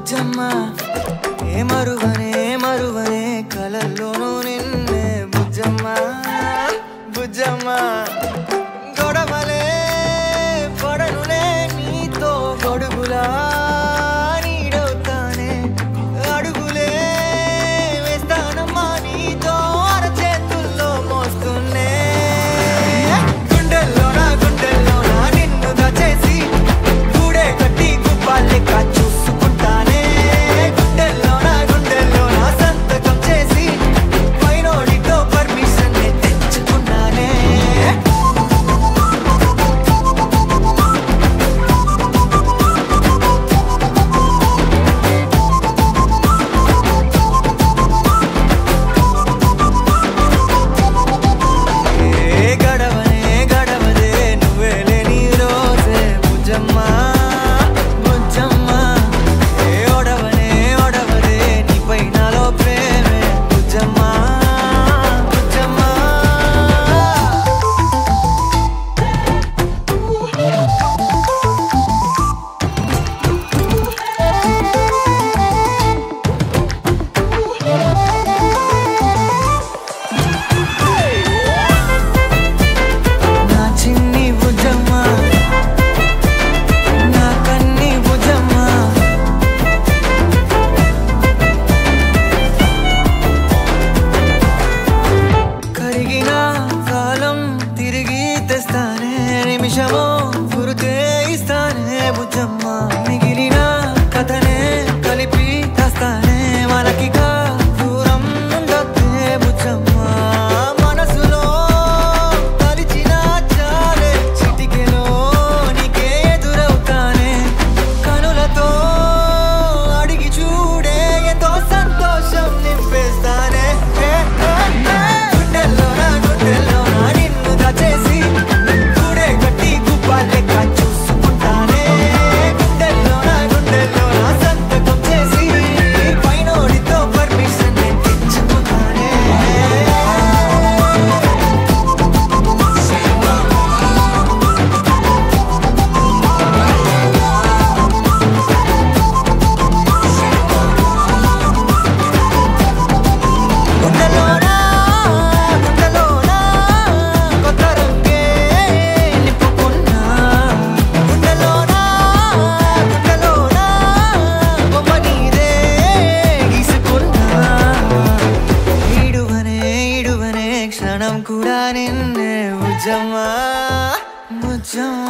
బుజ్జమ్మ ఏ మరువనే కలల్లోనూ నిన్నే బుజ్జమ్మ బుజ్జమ్మ గొడవలే పడనులే నీతో గొడుగులా నీడవుతానే అడుగులే వేస్తానమ్మా నీతో అరచేతుల్లో మోస్తున్నే గుండెల్లోనా నిన్ను దాచేసి గూడే కట్టి గుప్పాలెక్క చూసుకుంటానే గుండెల్లోనా సంతకం చేసి పైనోడితో పర్మిషన్ తెచ్చుకున్నానే గడవదే నువ్వే లేని రోజే బుజ్జమ్మ బుజ్జమ్మ ఏ ఒడవదే నీపై నాలో ప్రేమే బుజ్జమ్మ బుజ్జమ్మ నా చిన్ని బుజ్జమ్మ నా కన్ని బుజ్జమ్మ కరిగిన కాలం తిరిగి తెస్తానే నిమిషమో గురుతే ఇస్తానే బుజ్జమ్మ మిగిలిన కథనే కలిపి తెస్తానే మనకిగా దూరం ఉండొద్దే బుజ్జమ్మ మనసులో తలిచిన చాలే చిటికెలో నీకే ఎదురవుతానే కనులతో అడిగి చూడే ఎంతో సంతోషం నింపేస్తానే గుండెల్లోనా నిన్ను దాచేసి గూడే కట్టి గుప్పాలెక్క చూసుకుంటానే గుండెల్లోనా సంతకం చేసి పైనోడితో పర్మిషన్ తెచ్చుకుంటానే గుండెల్లోనా కొత్త రంగే నింపుకున్నా గుండెల్లోనా బొమ్మ నీదే గీసుకున్నా ఈడువనే క్షణం కూడా నిన్నే బుజ్జమ్మ బుజ్జమ్మ